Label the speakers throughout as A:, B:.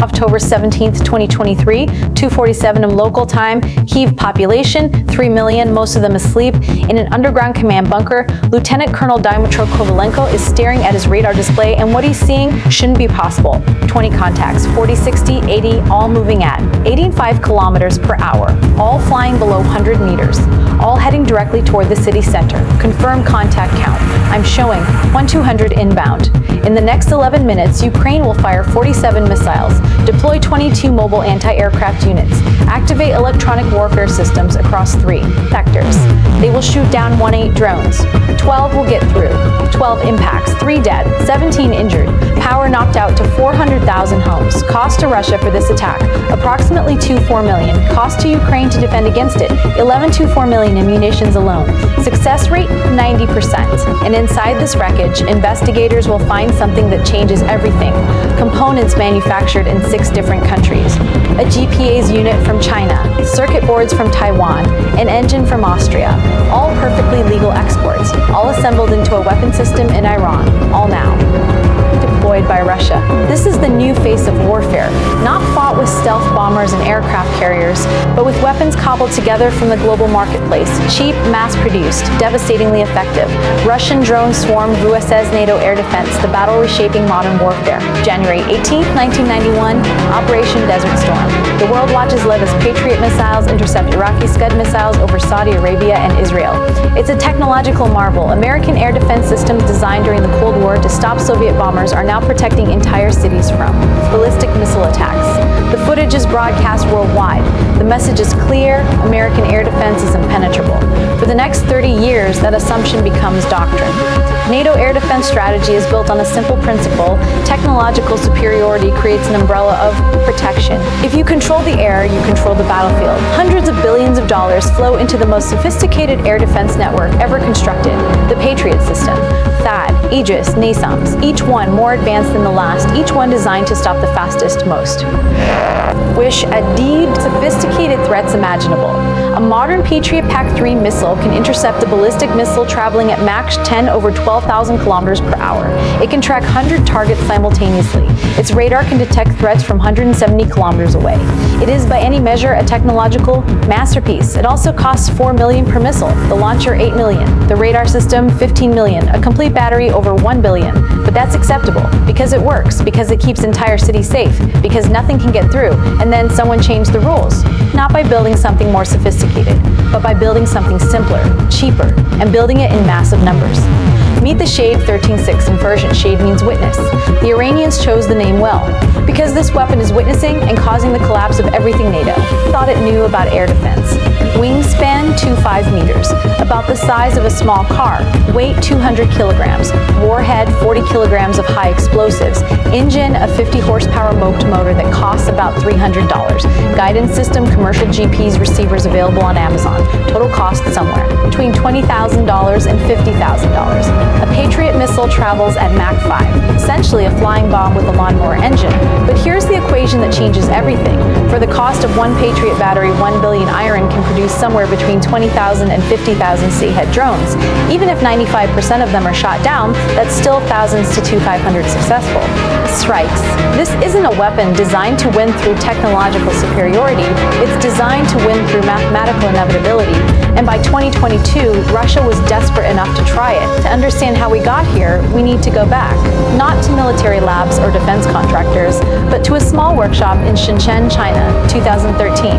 A: October 17, 2023, 2:47 in local time. Kyiv population, 3 million, most of them asleep. In an underground command bunker, Lieutenant Colonel Dmytro Kovalenko is staring at his radar display, and what he's seeing shouldn't be possible. 20 contacts, 40, 60, 80, all moving at 85 kilometers per hour, all flying below 100 meters, all heading directly toward the city center. Confirmed contact count. I'm showing 1,200 inbound. In the next 11 minutes, Ukraine will fire 47 missiles, deploy 22 mobile anti-aircraft units, activate electronic warfare systems across 3 sectors. They will shoot down 18 drones. 12 will get through. 12 impacts, 3 dead, 17 injured. Power knocked out to 400,000 homes. Cost to Russia for this attack, approximately $2.4 million. Cost to Ukraine to defend against it, $11.24 million in munitions alone. Success rate, 90%. And inside this wreckage, investigators will find something that changes everything. Components manufactured in 6 different countries. A GPA's unit from China, circuit boards from Taiwan, an engine from Austria. All perfectly legal exports, all assembled into a weapon system in Iran, all now deployed by Russia. This is the new face of warfare, not fought with stealth bombers and aircraft carriers, but with weapons cobbled together from the global marketplace, cheap, mass-produced, devastatingly effective. Russian drones swarmed US's NATO air defense, the battle reshaping modern warfare. January 18, 1991, Operation Desert Storm. The world watches led as Patriot missiles intercept Iraqi Scud missiles over Saudi Arabia and Israel. It's a technological marvel. American air defense systems designed during the Cold War to stop Soviet bombers are now protecting entire cities from ballistic missile attacks. The footage is broadcast worldwide. The message is clear: American air defense is impenetrable. For the next 30 years, that assumption becomes doctrine. NATO air defense strategy is built on a simple principle: technological superiority creates an umbrella of protection. If you control the air, you control the battlefield. Hundreds of billions of dollars flow into the most sophisticated air defense network ever constructed, the Patriot system. THAAD, Aegis, NASAMS, each one more advanced than the last, each one designed to stop the fastest, most sophisticated threats imaginable. A modern Patriot PAC-3 missile can intercept a ballistic missile traveling at Mach 10 over 12,000 kilometers per hour. It can track 100 targets simultaneously. Its radar can detect threats from 170 kilometers away. It is by any measure a technological masterpiece. It also costs $4 million per missile, the launcher $8 million, the radar system $15 million, a complete battery over $1 billion. But that's acceptable because it works, because it keeps entire cities safe, because nothing can get through, and then someone changed the rules. Not by building something more sophisticated, but by building something simpler, cheaper, and building it in massive numbers. Meet the Shahed-136 in Persian. Shade means witness. The Iranians chose the name well, because this weapon is witnessing and causing the collapse of everything NATO thought it knew about air defense. Wingspan 25 meters, about the size of a small car, weight 200 kilograms, warhead 40 kilograms of high explosives, engine a 50 horsepower moped motor that costs about $300, guidance system, commercial GPS receivers available on Amazon, total cost somewhere between $20,000 and $50,000. A Patriot missile travels at Mach 5, essentially a flying bomb with a lawnmower engine. But here's the equation that changes everything. For the cost of one Patriot battery, 1 billion iron can produce somewhere between 20,000 and 50,000 Shahed drones. Even if 95% of them are shot down, that's still thousands to 2,500 successful strikes. This isn't a weapon designed to win through technological superiority. It's designed to win through mathematical inevitability. And by 2022, Russia was desperate enough to try it. To understand how we got here, we need to go back, not to military labs or defense contractors, but to a small workshop in Shenzhen, China, 2013.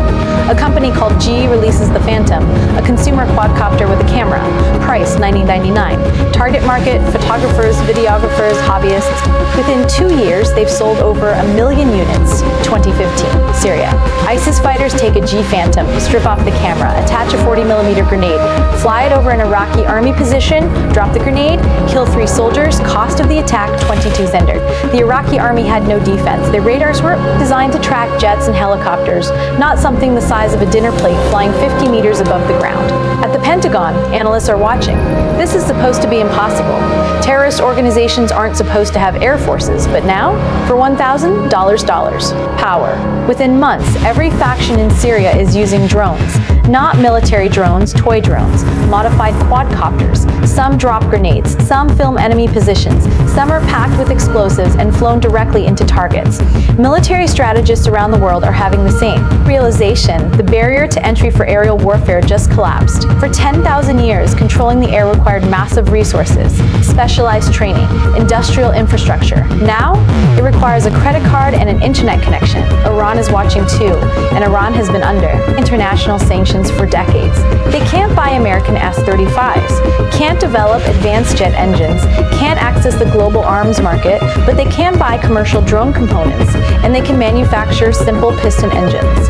A: A company called G releases the Phantom, a consumer quadcopter with a camera. Price $90.99. Target market: photographers, videographers, hobbyists. Within 2 years, they've sold over 1 million units. 2015, Syria. ISIS fighters take a G Phantom, strip off the camera, attach a 40mm grenade, fly it over an Iraqi army position, drop the grenade, kill 3 soldiers, cost of the attack $22 injured. The Iraqi army had no defense. Their radars were designed to track jets and helicopters, not something the size of a dinner plate flying 50 meters above the ground. At the Pentagon, analysts are watching. This is supposed to be impossible. Terrorist organizations aren't supposed to have air forces, but now, for $1,000, power. Within months, every faction in Syria is using drones. Not military drones, toy drones, modified quadcopters. Some drop grenades, some film enemy positions, some are packed with explosives and flown directly into targets. Military strategists around the world are having the same realization. The barrier to entry for aerial warfare just collapsed. For 10,000 years, controlling the air required massive resources, specialized training, industrial infrastructure. Now, it requires a credit card and an internet connection. Iran is watching too, and Iran has been under international sanctions for decades. They can't buy American S-35s, can't develop advanced jet engines, can't access the global arms market, but they can buy commercial drone components, and they can manufacture simple piston engines.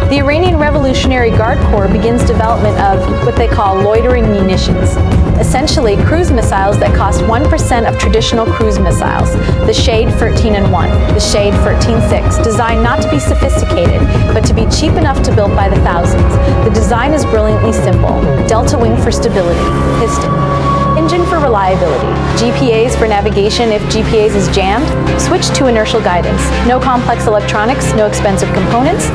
A: The Iranian Revolutionary Guard Corps begins development of what they call loitering munitions, essentially cruise missiles that cost 1% of traditional cruise missiles, the Shahed-136, the Shahed-136, designed not to be sophisticated, but to be cheap enough to build by the thousands. The design is brilliantly simple. Delta wing for stability, piston. Engine for reliability, GPAs for navigation if GPAs is jammed, switch to inertial guidance, no complex electronics, no expensive components,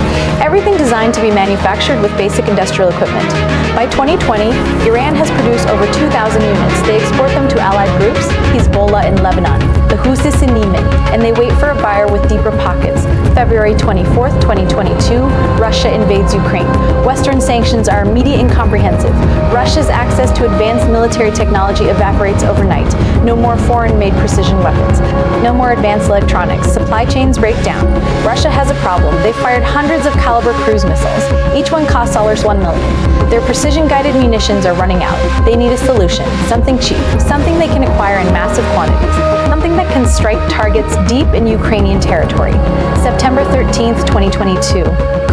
A: everything designed to be manufactured with basic industrial equipment. By 2020, Iran has produced over 2,000 units. They export them to allied groups, Hezbollah in Lebanon, the Houthis in Yemen, and they wait for a buyer with deeper pockets. February 24, 2022, Russia invades Ukraine. Western sanctions are immediate and comprehensive. Russia's access to advanced military technology evaporates overnight. No more foreign-made precision weapons. No more advanced electronics. Supply chains break down. Russia has a problem. They fired hundreds of caliber cruise missiles. Each one costs $1 million. Their precision-guided munitions are running out. They need a solution. Something cheap. Something they can acquire in massive quantities. Something that can strike targets deep in Ukrainian territory. September 13, 2022.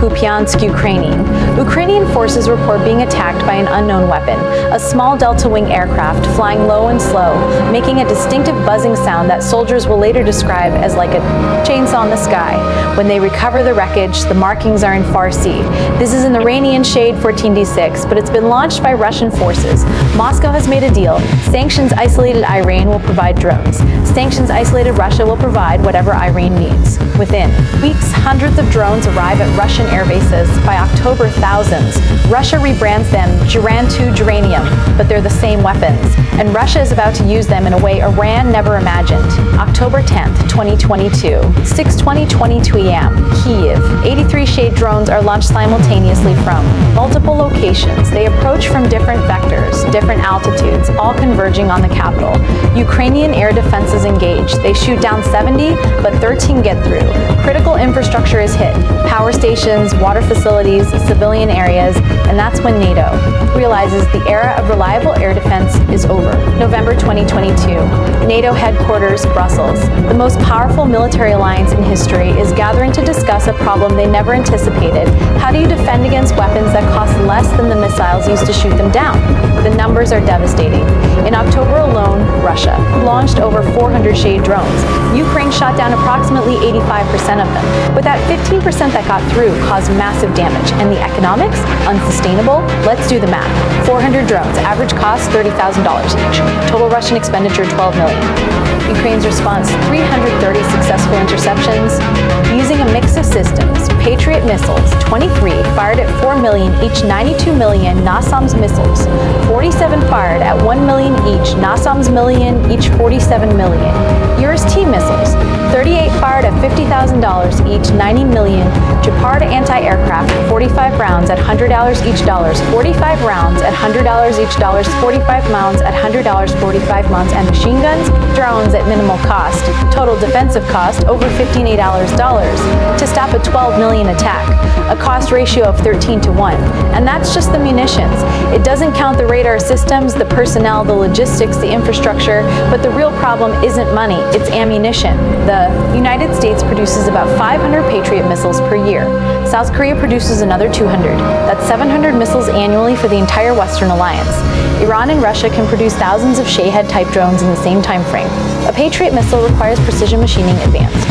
A: Kupiansk, Ukrainian forces report being attacked by an unknown weapon, a small delta-wing aircraft flying low and slow, making a distinctive buzzing sound that soldiers will later describe as like a chainsaw in the sky. When they recover the wreckage, the markings are in Farsi. This is an Iranian Shahed-136, but it's been launched by Russian forces. Moscow has made a deal. Sanctions isolated Iran will provide drones. Sanctions isolated Russia will provide whatever Iran needs. Within weeks, hundreds of drones arrive at Russian air bases. By October, thousands. Russia rebrands them German-2 Geranium, but they're the same weapons, and Russia is about to use them in a way Iran never imagined. October 10th, 2022, 6:22 a.m., Kyiv. 83 Shahed drones are launched simultaneously from multiple locations. They approach from different vectors, different altitudes, all converging on the capital. Ukrainian air defenses engage. They shoot down 70, but 13 get through. Critical infrastructure is hit. Power stations, water facilities, civilian areas, and that's when NATO realizes the era of reliable air defense is over. November 2022, NATO headquarters, Brussels. The most powerful military alliance in history is gathering to discuss a problem they never anticipated. How do you defend against weapons that cost less than the missiles used to shoot them down? The numbers are devastating. In October alone, Russia launched over 400 Shahed drones. Ukraine shot down approximately 85% of them, but that 15% that got through caused massive damage, and the economics? Unsustainable? Let's do the math. 400 drones, average cost $30,000 each. Total Russian expenditure $12 million. Ukraine's response, 330 successful interceptions. Using a mix of systems, Patriot missiles, 23 fired at 4 million each, 92 million NASAMS missiles, 47 fired at 1 million each, NASAMS million each, 47 million. T missiles, 38 fired at $50,000 each, 90 million. Geparda anti-aircraft, 45 rounds at $100 each, 45 rounds at $100 each, 45 rounds at $100, 45 rounds, and machine guns, drones at minimal cost. Total defensive cost over $15,800 to stop a 12 million attack, a cost ratio of 13-1. And that's just the munitions. It doesn't count the radar systems, the personnel, the logistics, the infrastructure, but the real problem isn't money, it's ammunition. The United States produces about 500 Patriot missiles per year. South Korea produces another 200. That's 700 missiles annually for the entire Western alliance. Iran and Russia can produce thousands of Shahed-type drones in the same time frame. A Patriot missile requires precision machining advanced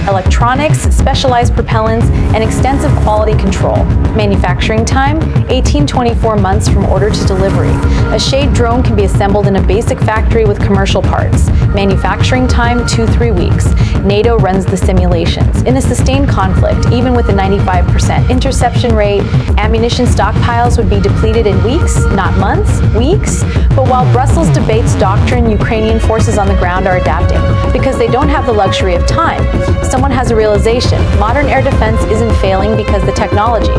A: electronics, specialized propellants, and extensive quality control. Manufacturing time, 18-24 months from order to delivery. A Shade drone can be assembled in a basic factory with commercial parts. Manufacturing time, 2-3 weeks. NATO runs the simulations. In a sustained conflict, even with a 95% interception rate, ammunition stockpiles would be depleted in weeks, not months, weeks. But while Brussels debates doctrine, Ukrainian forces on the ground are adapting because they don't have the luxury of time. Someone has a realization. Modern air defense isn't failing because the technology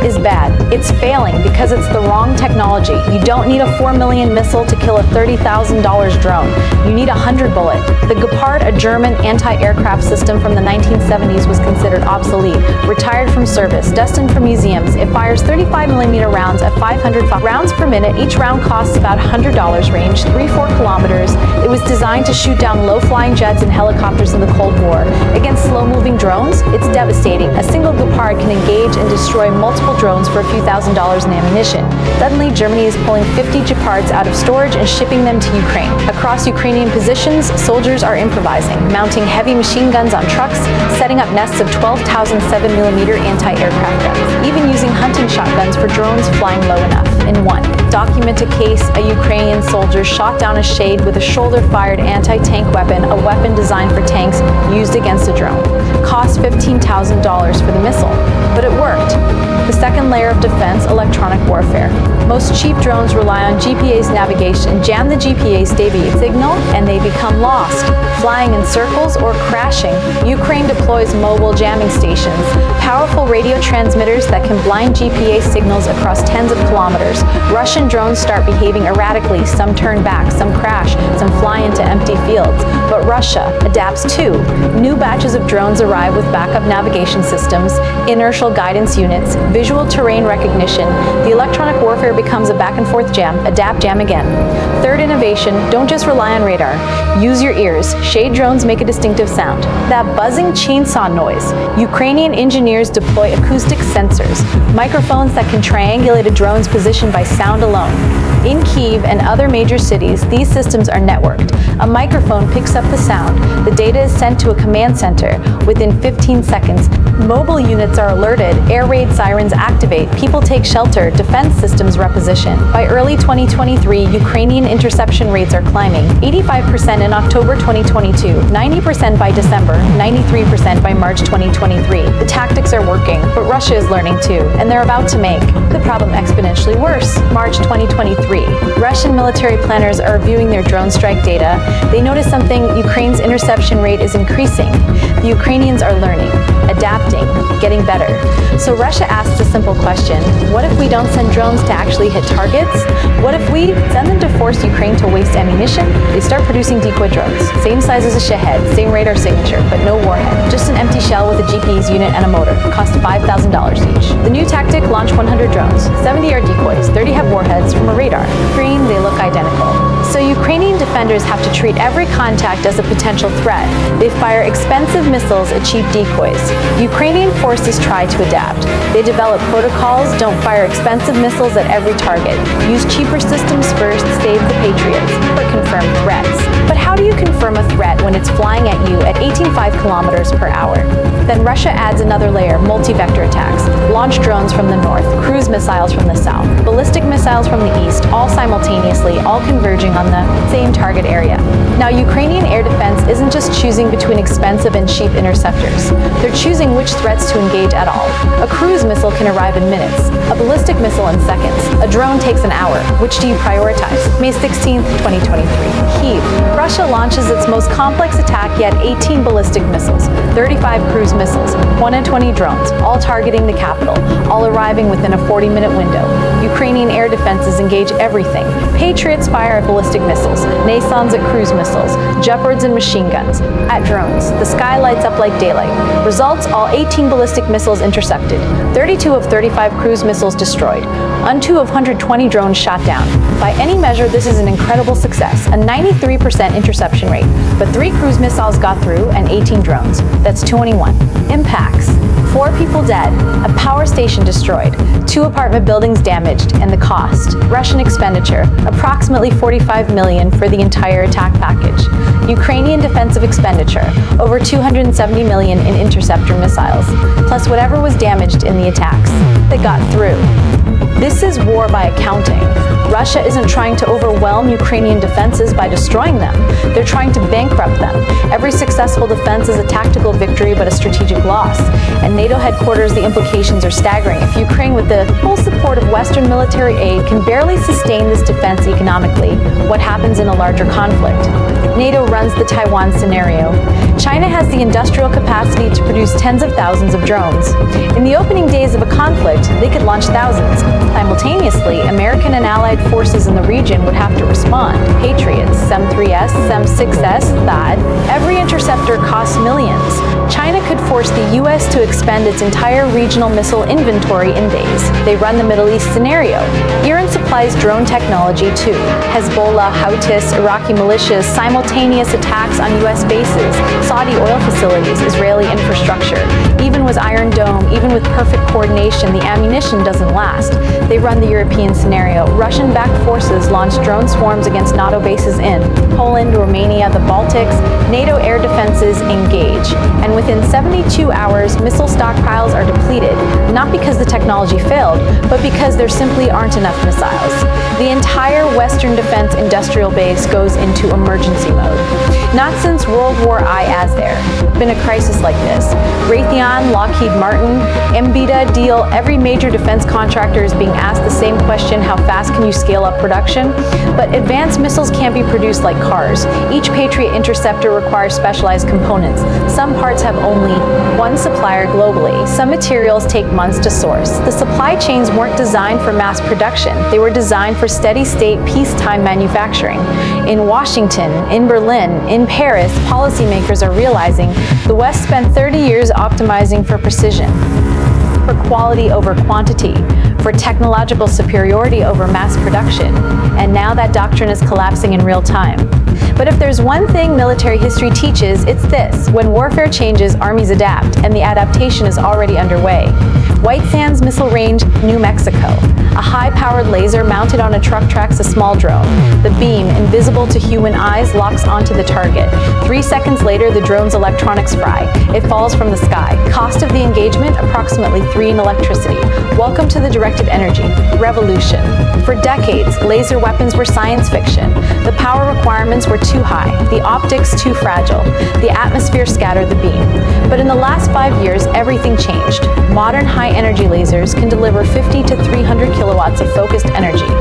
A: is bad. It's failing because it's the wrong technology. You don't need a 4 million missile to kill a $30,000 drone. You need a 100 bullet. The Gepard, a German anti-aircraft system from the 1970s, was considered obsolete, retired from service, destined for museums. It fires 35 millimeter rounds at 500 rounds per minute. Each round costs about $100, range 3-4 kilometers. It was designed to shoot down low-flying jets and helicopters in the Cold War. Against slow-moving drones, it's devastating. A single Gepard can engage and destroy multiple drones for a few $1,000s in ammunition. Suddenly, Germany is pulling 50 Gepards out of storage and shipping them to Ukraine. Across Ukrainian positions, soldiers are improvising, mounting heavy machine guns on trucks, setting up nests of 12,000 7mm anti-aircraft guns, even using hunting shotguns for drones flying low enough. In one documented case, a Ukrainian soldier shot down a Shade with a shoulder-fired anti-tank weapon, a weapon designed for tanks used against a drone. Cost $15,000 for the missile, but it worked. The second layer of defense, electronic warfare. Most cheap drones rely on GPA's navigation, jam the GPA signal, and they become lost, flying in circles or crashing. Ukraine deploys mobile jamming stations, powerful radio transmitters that can blind GPA signals across tens of kilometers. Russian drones start behaving erratically. Some turn back, some crash, some fly into empty fields. But Russia adapts too. New batches of drones arrive with backup navigation systems, inertial guidance units, visual terrain recognition. The electronic warfare becomes a back-and-forth jam, adapt, jam again. Third innovation, don't just rely on radar. Use your ears. Shade drones make a distinctive sound. That buzzing chainsaw noise. Ukrainian engineers deploy acoustic sensors, microphones that can triangulate a drone's position by sound alone. In Kyiv and other major cities, these systems are networked. A microphone picks up the sound. The data is sent to a command center. Within 15 seconds, mobile units are alerted, air raid sirens activate, people take shelter, defense systems reposition. By early 2023, Ukrainian interception rates are climbing. 85% in October 2022, 90% by December, 93% by March 2023. The tactics are working, but Russia is learning too, and they're about to make the problem exponentially worse. March 2023. Russian military planners are reviewing their drone strike data. They notice something: Ukraine's interception rate is increasing. The Ukrainians are learning, adapting, getting better. So Russia asks a simple question: what if we don't send drones to actually hit targets? What if we send them to force Ukraine to waste ammunition? They start producing decoy drones, same size as a Shahed, same radar signature, but no warhead. Just an empty shell with a GPS unit and a motor. Cost $5,000 each. The new tactic: launch 100 drones. 70 are decoys, 30 have warheads from a radar. Green, they look identical. So Ukrainian defenders have to treat every contact as a potential threat. They fire expensive missiles at cheap decoys. Ukrainian forces try to adapt. They develop protocols, don't fire expensive missiles at every target. Use cheaper systems first, save the Patriots, or confirm threats. But how do you confirm a threat when it's flying at you at 18.5 kilometers per hour? Then Russia adds another layer: multi-vector attacks. Launch drones from the north, cruise missiles from the south, ballistic missiles from the east, all simultaneously, all converging on the same target area. Now, Ukrainian air defense isn't just choosing between expensive and cheap interceptors. They're choosing which threats to engage at all. A cruise missile can arrive in minutes, a ballistic missile in seconds. A drone takes an hour. Which do you prioritize? May 16th, 2023. Kyiv. Russia launches its most complex attack yet: 18 ballistic missiles, 35 cruise missiles, 120 drones, all targeting the capital, all arriving within a 40-minute window. Ukrainian air defenses engage everything. Patriots fire at ballistic missiles, Nasons at cruise missiles, Gepards and machine guns, at drones. The sky lights up like daylight. Results: all 18 ballistic missiles intercepted, 32 of 35 cruise missiles destroyed, 2 of 120 drones shot down. By any measure, this is an incredible success, a 93% interception rate. But 3 cruise missiles got through and 18 drones. That's 21. Impacts: 4 people people dead, a power station destroyed, 2 apartment buildings damaged, and the cost. Russian expenditure, approximately $45 million for the entire attack package. Ukrainian defensive expenditure, over $270 million in interceptor missiles, plus whatever was damaged in the attacks that got through. This is war by accounting. Russia isn't trying to overwhelm Ukrainian defenses by destroying them. They're trying to bankrupt them. Every successful defense is a tactical victory but a strategic loss. At NATO headquarters, the implications are staggering. If Ukraine, with the full support of Western military aid, can barely sustain this defense economically, what happens in a larger conflict? NATO runs the Taiwan scenario. China has the industrial capacity to produce tens of thousands of drones. In the opening days of a conflict, they could launch thousands. Simultaneously, American and allied forces in the region would have to respond. Patriots, SEM-3S, SEM-6S, THAAD. Every interceptor costs millions. China could force the U.S. to expend its entire regional missile inventory in days. They run the Middle East scenario. Iran supplies drone technology too. Hezbollah, Houthis, Iraqi militias, simultaneous attacks on U.S. bases, Saudi oil facilities, Israeli infrastructure. Even with Iron Dome, even with perfect coordination, the ammunition doesn't last. They run the European scenario. Russian-backed forces launch drone swarms against NATO bases in Poland, Romania, the Baltics. NATO air defenses engage. And within 72 hours, missile stockpiles are depleted, not because the technology failed, but because there simply aren't enough missiles. The entire Western defense industrial base goes into emergency mode. Not since World War I has there been a crisis like this. Raytheon, Lockheed Martin, MBDA deal, every major defense contractor is being asked the same question: how fast can you scale up production? But advanced missiles can't be produced like cars. Each Patriot interceptor requires specialized components. Some parts have only one supplier globally. Some materials take months to source. The supply chains weren't designed for mass production. They were designed for steady-state, peacetime manufacturing. In Washington, in Berlin, in Paris, policymakers are realizing the West spent 30 years optimizing for precision, for quality over quantity, for technological superiority over mass production. And now that doctrine is collapsing in real time. But if there's one thing military history teaches, it's this: when warfare changes, armies adapt, and the adaptation is already underway. White Sands Missile Range, New Mexico. A high-powered laser mounted on a truck tracks a small drone. The beam, invisible to human eyes, locks onto the target. 3 seconds later, the drone's electronics fry. It falls from the sky. Cost of the engagement, approximately 3 in electricity. Welcome to the directed energy revolution. For decades, laser weapons were science fiction. The power requirements were too high, the optics too fragile. The atmosphere scattered the beam. But in the last 5 years, everything changed. Modern high-energy lasers can deliver 50 to 300 kilowatts of focused energy,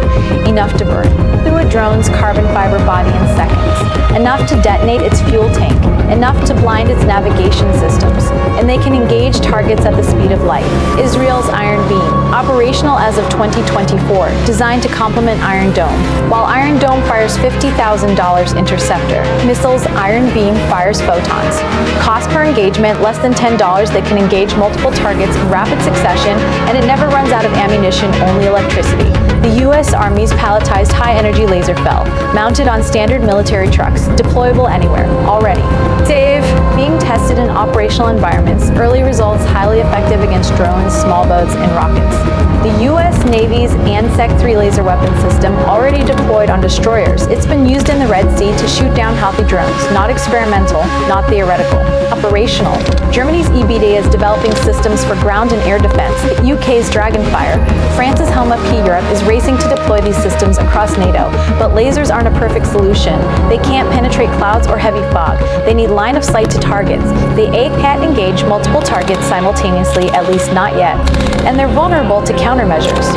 A: enough to burn through a drone's carbon fiber body in seconds, enough to detonate its fuel tank, enough to blind its navigation systems, and they can engage targets at the speed of light. Israel's Iron Beam, operational as of 2024, designed to complement Iron Dome. While Iron Dome fires $50,000 interceptor, missiles Iron Beam fires photons. Cost per engagement, less than $10 that can engage multiple targets in rapid succession, and it never runs out of ammunition, only electricity. The U.S. Army's palletized high-energy laser fell, mounted on standard military trucks, deployable anywhere, already. Safe, being tested in operational environments, early results highly effective against drones, small boats, and rockets. The U.S. Navy's ANSEC-3 laser weapon system already deployed on destroyers. It's been used in the Red Sea to shoot down healthy drones, not experimental, not theoretical. Operational. Germany's EBD is developing systems for ground and air defense. The UK's Dragonfire. France's Helm P Europe is racing to deploy these systems across NATO, but lasers aren't a perfect solution. They can't penetrate clouds or heavy fog. They need line of sight to targets. They can't engage multiple targets simultaneously, at least not yet. And they're vulnerable to countermeasures.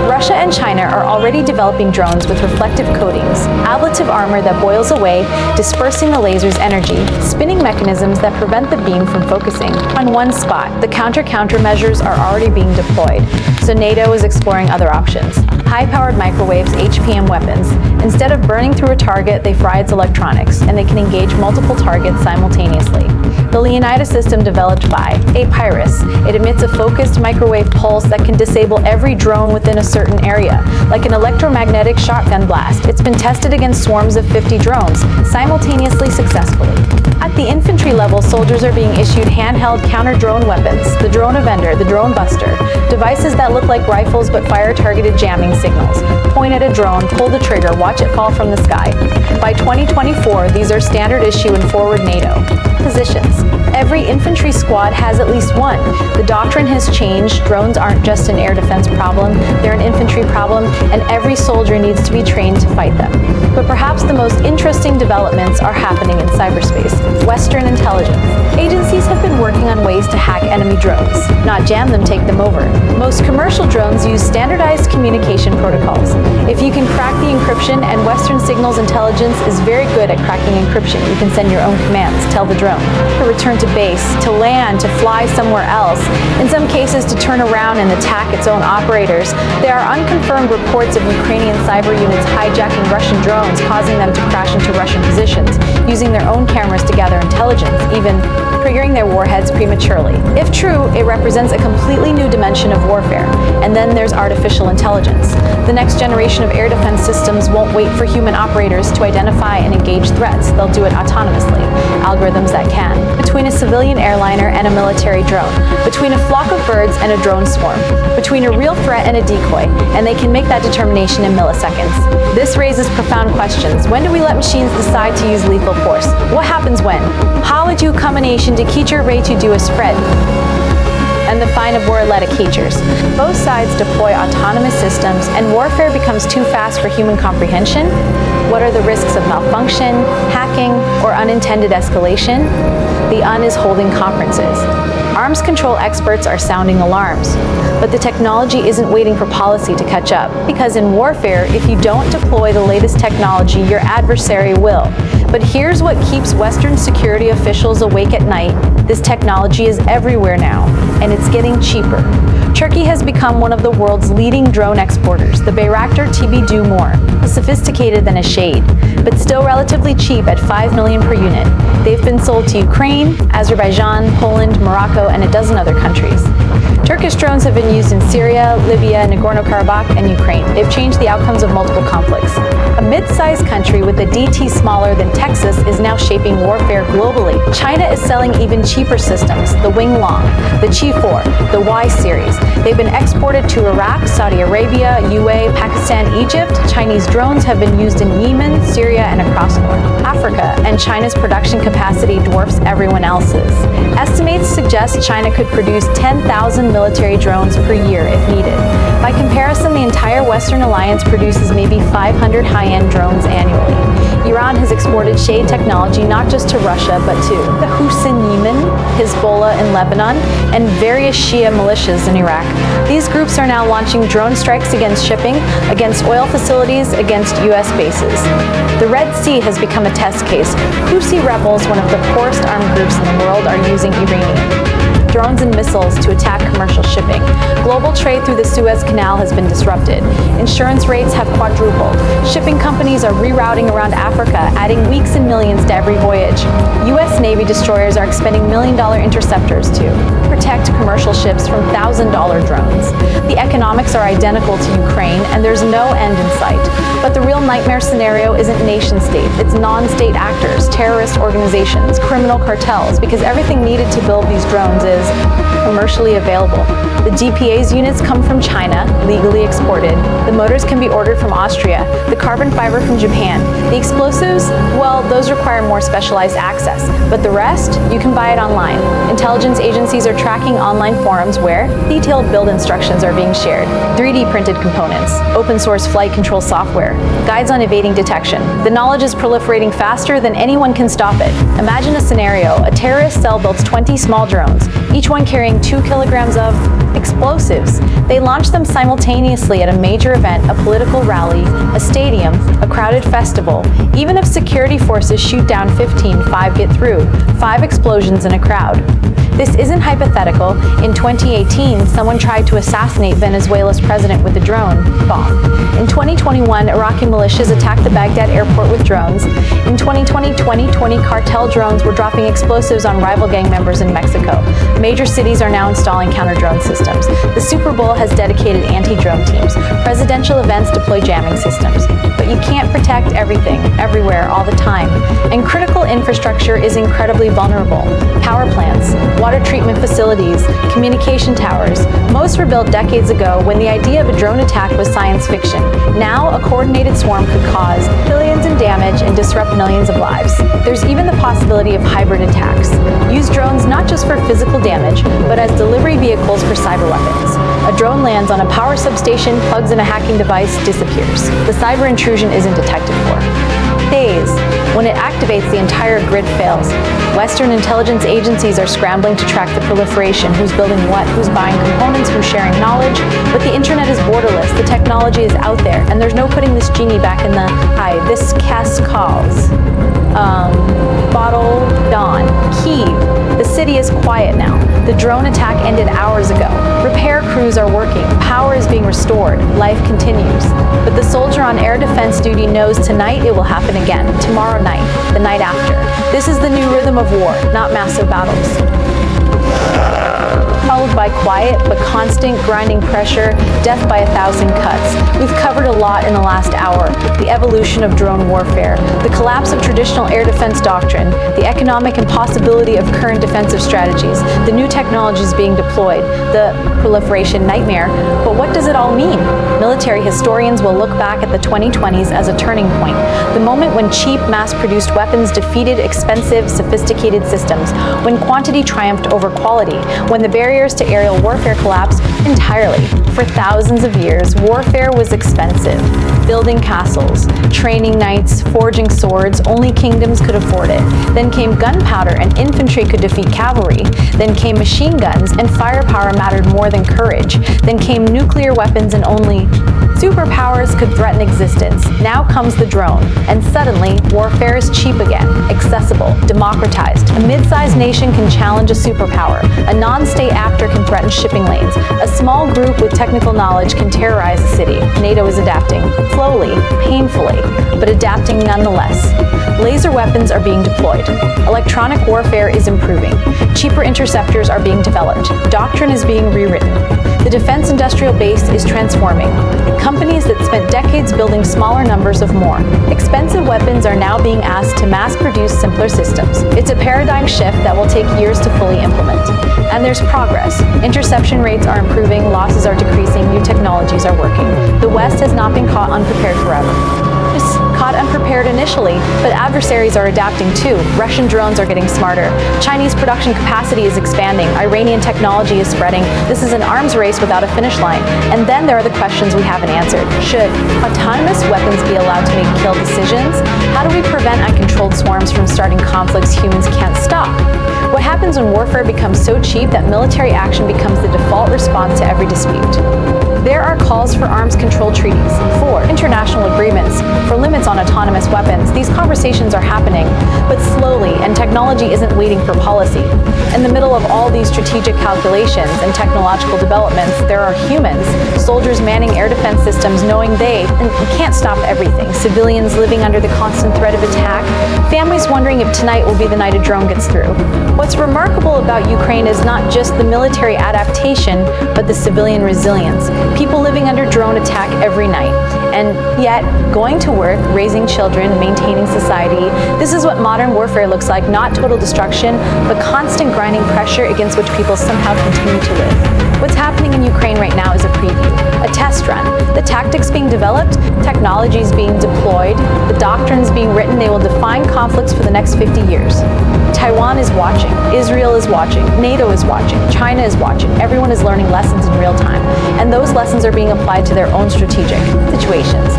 A: Russia and China are already developing drones with reflective coatings, ablative armor that boils away, dispersing the laser's energy, spinning mechanisms that prevent the beam from focusing on one spot. The countermeasures are already being deployed, so NATO is exploring other options. High-powered microwaves, HPM weapons. Instead of burning through a target, they fry its electronics, and they can engage multiple targets simultaneously. The Leonida system developed by Papyrus. It emits a focused microwave pulse that can disable every drone within a certain area, like an electromagnetic shotgun blast. It's been tested against swarms of 50 drones, simultaneously successfully. At the infantry level, soldiers are being issued handheld counter-drone weapons, the Drone Avenger, the Drone Buster, devices that look like rifles but fire targeted jamming signals. Point at a drone, pull the trigger, watch it fall from the sky. By 2024, these are standard issue in forward NATO. Positions. Every infantry squad has at least one. The doctrine has changed. Drones aren't just an air defense problem, they're an infantry problem, and every soldier needs to be trained to fight them. But perhaps the most interesting developments are happening in cyberspace. Western intelligence. Agencies have been working on ways to hack enemy drones, not jam them, take them over. Most commercial drones use standardized communication protocols. If you can crack the encryption, and Western signals intelligence is very good at cracking encryption, you can send your own commands, tell the drone to return to base, to land, to fly somewhere else, in some cases to turn around and attack its own operators. There are unconfirmed reports of Ukrainian cyber units hijacking Russian drones, causing them to crash into Russian positions, using their own cameras to gather intelligence, even triggering their warheads prematurely. If true, it represents a completely new dimension of warfare. And then there's artificial intelligence. The next generation of air defense systems won't wait for human operators to identify and engage threats. They'll do it autonomously. Algorithms that can. Between a civilian airliner and a military drone. Between a flock of birds and a drone swarm. Between a real threat and a decoy. And they can make that determination in milliseconds. This raises profound questions. When do we let machines decide to use lethal force? What happens when? How would you combination to keep your rate to do a spread? And the fine of warletic creatures. Both sides deploy autonomous systems, and warfare becomes too fast for human comprehension. What are the risks of malfunction, hacking, or unintended escalation? The UN is holding conferences. Arms control experts are sounding alarms. But the technology isn't waiting for policy to catch up. Because in warfare, if you don't deploy the latest technology, your adversary will. But here's what keeps Western security officials awake at night. This technology is everywhere now, and it's getting cheaper. Turkey has become one of the world's leading drone exporters. The Bayraktar TB2 more sophisticated than a Shade, but still relatively cheap at $5 million per unit. They've been sold to Ukraine, Azerbaijan, Poland, Morocco, and a dozen other countries. Turkish drones have been used in Syria, Libya, Nagorno-Karabakh, and Ukraine. They've changed the outcomes of multiple conflicts. A mid-sized country with a DT smaller than Texas is now shaping warfare globally. China is selling even cheaper systems, the Wing Long, the Chi-4, the Y-series. They've been exported to Iraq, Saudi Arabia, UAE, Pakistan, Egypt. Chinese drones have been used in Yemen, Syria, and across North Africa, and China's production capacity dwarfs everyone else's. Estimates suggest China could produce 10,000 military drones per year if needed. By comparison, the entire Western alliance produces maybe 500 high-end drones annually. Iran has exported Shade technology not just to Russia, but to the Houthis in Yemen, Hezbollah in Lebanon, and various Shia militias in Iraq. These groups are now launching drone strikes against shipping, against oil facilities, against U.S. bases. The Red Sea has become a test case. Houthi rebels, one of the poorest armed groups in the world, are using Iranian drones and missiles to attack commercial shipping. Global trade through the Suez Canal has been disrupted. Insurance rates have quadrupled. Shipping companies are rerouting around Africa, adding weeks and millions to every voyage. U.S. Navy destroyers are expending million-dollar interceptors to protect commercial ships from $1,000 drones. The economics are identical to Ukraine, and there's no end in sight. But the real nightmare scenario isn't nation-states, it's non-state actors, terrorist organizations, criminal cartels, because everything needed to build these drones is commercially available. The GPA's units come from China, legally exported. The motors can be ordered from Austria, the carbon fiber from Japan. The explosives, well, those require more specialized access. But the rest, you can buy it online. Intelligence agencies are tracking online forums where detailed build instructions are being shared. 3D printed components, open source flight control software, guides on evading detection. The knowledge is proliferating faster than anyone can stop it. Imagine a scenario: a terrorist cell builds 20 small drones, each one carrying 2 kilograms of explosives. They launch them simultaneously at a major event, a political rally, a stadium, a crowded festival. Even if security forces shoot down 15, 5 get through. 5 explosions in a crowd. This isn't hypothetical. In 2018, someone tried to assassinate Venezuela's president with a drone bomb. In 2021, Iraqi militias attacked the Baghdad airport with drones. In 2020, cartel drones were dropping explosives on rival gang members in Mexico. Major cities are now installing counter-drone systems. The Super Bowl has dedicated anti-drone teams. Presidential events deploy jamming systems. But you can't protect everything, everywhere, all the time. And critical infrastructure is incredibly vulnerable. Power plants, water treatment facilities, communication towers. Most were built decades ago when the idea of a drone attack was science fiction. Now, a coordinated swarm could cause billions in damage and disrupt millions of lives. There's even the possibility of hybrid attacks. Use drones not just for physical damage, but as delivery vehicles for cyber weapons. A drone lands on a power substation, plugs in a hacking device, disappears. The cyber intrusion isn't detected for. Phase. When it activates, the entire grid fails. Western intelligence agencies are scrambling to track the proliferation, who's building what, who's buying components, who's sharing knowledge, but the internet is borderless, the technology is out there, and there's no putting this genie back in the, hi, this cascals. Bottle Dawn. Kyiv. The city is quiet now. The drone attack ended hours ago. Repair crews are working. Power is being restored. Life continues. But the soldier on air defense duty knows tonight it will happen again. Tomorrow night. The night after. This is the new rhythm of war, not massive battles. Followed by quiet but constant grinding pressure, death by 1,000 cuts. We've covered a lot in the last hour. The evolution of drone warfare, the collapse of traditional air defense doctrine, the economic impossibility of current defensive strategies, the new technologies being deployed, the proliferation nightmare. But what does it all mean? Military historians will look back at the 2020s as a turning point, the moment when cheap, mass-produced weapons defeated expensive, sophisticated systems, when quantity triumphed over quality, when the barriers to aerial warfare collapsed entirely. For thousands of years, warfare was expensive. Building castles, training knights, forging swords, only kingdoms could afford it. Then came gunpowder and infantry could defeat cavalry. Then came machine guns and firepower mattered more than courage. Then came nuclear weapons and only superpowers could threaten existence. Now comes the drone, and suddenly, warfare is cheap again, accessible, democratized. A mid-sized nation can challenge a superpower. A non-state actor can threaten shipping lanes. A small group with technical knowledge can terrorize a city. NATO is adapting. Slowly, painfully, but adapting nonetheless. Laser weapons are being deployed. Electronic warfare is improving. Cheaper interceptors are being developed. Doctrine is being rewritten. The defense industrial base is transforming. Companies that spent decades building smaller numbers of more expensive weapons are now being asked to mass-produce simpler systems. It's a paradigm shift that will take years to fully implement. And there's progress. Interception rates are improving, losses are decreasing, new technologies are working. The West has not been caught unprepared forever. It's caught unprepared initially, but adversaries are adapting too. Russian drones are getting smarter. Chinese production capacity is expanding. Iranian technology is spreading. This is an arms race without a finish line. And then there are the questions we haven't answered. Should autonomous weapons be allowed to make kill decisions? How do we prevent uncontrolled swarms from starting conflicts humans can't stop? What happens when warfare becomes so cheap that military action becomes the default response to every dispute? There are calls for arms control treaties, for international agreements, for limits on autonomous weapons. These conversations are happening, but slowly, and technology isn't waiting for policy. In the middle of all these strategic calculations and technological developments, there are humans, soldiers manning air defense systems knowing they can't stop everything, civilians living under the constant threat of attack, families wondering if tonight will be the night a drone gets through. What's remarkable about Ukraine is not just the military adaptation, but the civilian resilience. People living under drone attack every night, and yet going to work, raising children, maintaining society. This is what modern warfare looks like, not total destruction, but constant grinding pressure against which people somehow continue to live. What's happening in Ukraine right now is a preview, a test run. The tactics being developed, technologies being deployed, the doctrines being written, they will define conflicts for the next 50 years. Taiwan is watching, Israel is watching, NATO is watching, China is watching. Everyone is learning lessons in real time, and those lessons are being applied to their own strategic situations.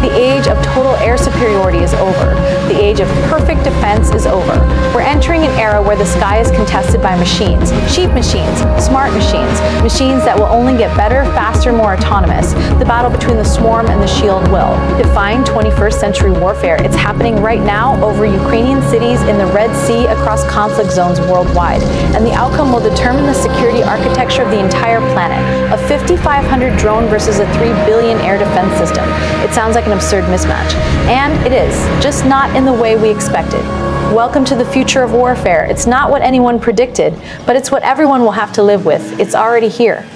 A: The age of total air superiority is over. The age of perfect defense is over. We're entering an era where the sky is contested by machines, cheap machines, smart machines, machines that will only get better, faster, more autonomous. The battle between the swarm and the shield will. No, defying 21st century warfare, it's happening right now over Ukrainian cities in the Red Sea across conflict zones worldwide. And the outcome will determine the security architecture of the entire planet. A 5,500 drone versus a 3 billion air defense system. It sounds like an absurd mismatch. And it is, just not in the way we expected. Welcome to the future of warfare. It's not what anyone predicted, but it's what everyone will have to live with. It's already here.